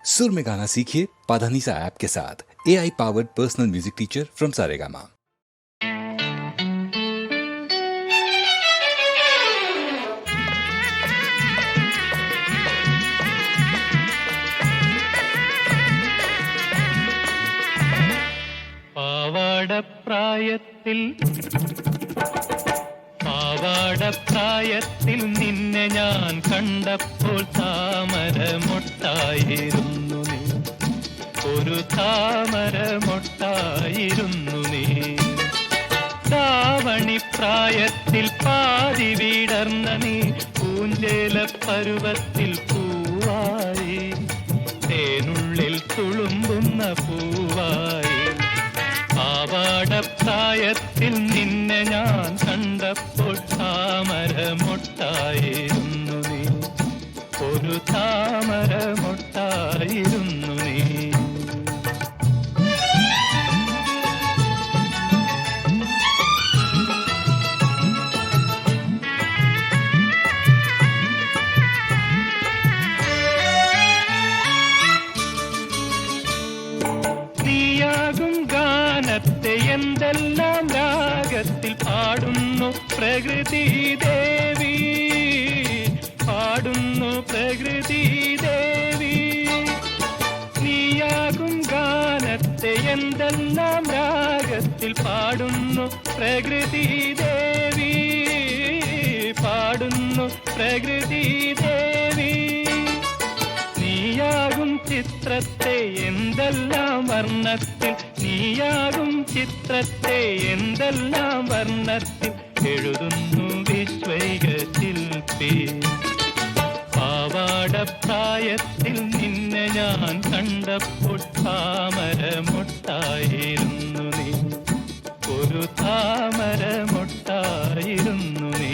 सुर में गाना सीखिए पाधानीसा ऐप के साथ। AI powered personal music teacher from Saregama. പാവാടപ്രായത്തിൽ നിന്നെ ഞാൻ കണ്ടപ്പോൾ താമരമൊട്ടായിരുന്നു നീ, ഒരു താമരമൊട്ടായിരുന്നു നീ. ദാവണിപ്രായത്തിൽ പാതി വിടർന്ന നീ പൂഞ്ചേല പരുവത്തിൽ പൂവായി, തേനുള്ളിൽ തുളുമ്പുന്ന പൂവായി. പാവാടപ്രായത്തിൽ നിന്നെ ഞാൻ കണ്ടപ്പോൾ താമരമൊട്ടായിരുന്നു നീ, ഒരു താമരമൊട്ടായിരുന്നു നീ. എന്തെല്ലാം രാഗത്തിൽ പാടുന്നു പ്രകൃതി ദേവി, പാടുന്നു പ്രകൃതി ദേവി. നീയാകും ഗാനത്തെ എന്തെല്ലാം രാഗത്തിൽ പാടുന്നു പ്രകൃതി ദേവി, പാടുന്നു പ്രകൃതി ദേവി. നീയാകും ചിത്രത്തെ എന്തെല്ലാം വർണ്ണത്തിൽ, നീയാകും ചിത്രത്തെ എന്തെല്ലാം വർണ്ണത്തിൽ എഴുതുന്നു വിശ്വൈക ശില്പി. പാവാടപ്രായത്തിൽ നിന്നെ ഞാൻ കണ്ടപ്പോൾ താമരമൊട്ടായിരുന്നു നീ, ഒരു താമരമൊട്ടായിരുന്നു നീ.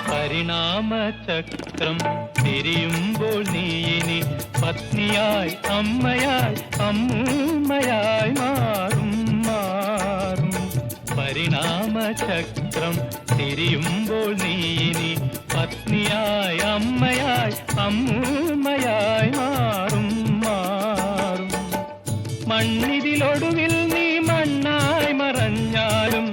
പരിണാമചക്രം തിരിയുമ്പോൾ നീ ഇനി പത്നിയായി, അമ്മയായി, അമ്മൂമ്മയായി മാറും മാറും. പരിണാമചക്രം തിരിയുമ്പോൾ നീ ഇനി പത്നിയായി, അമ്മയായി, അമ്മൂമ്മയായി മാറും മാറും. മണ്ണിതിലൊടുവിൽ നീ മണ്ണായി മറഞ്ഞാലും,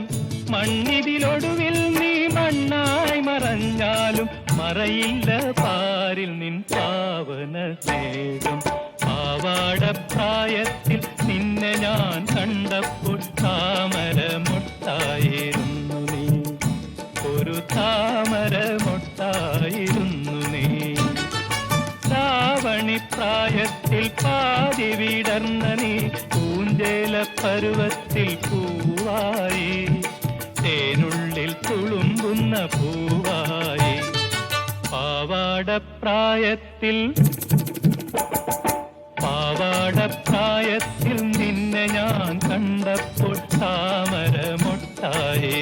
മണ്ണിതിലൊടുവിൽ നീ മണ്ണായി മറഞ്ഞാലും മറയില്ല പാരിൽ നിൻ പാവന സ്നേഹം. പാവാടപ്രായത്തിൽ നിന്നെ ഞാൻ കണ്ടപ്പോൾ താമരമൊട്ടായിരുന്നു നീ, ഒരു താമരമൊട്ടായിരുന്നു നീ. ദാവണിപ്രായത്തിൽ പാതി വിടർന്ന നീ പൂഞ്ചേല പരുവത്തിൽ പൂവായി, തേനുള്ളിൽ തുളുമ്പുന്ന പൂവായി. പാവാടപ്രായത്തിൽ, പാവാടപ്രായത്തിൽ നിന്നെ ഞാൻ കണ്ടപ്പോൾ താമരമൊട്ടായി.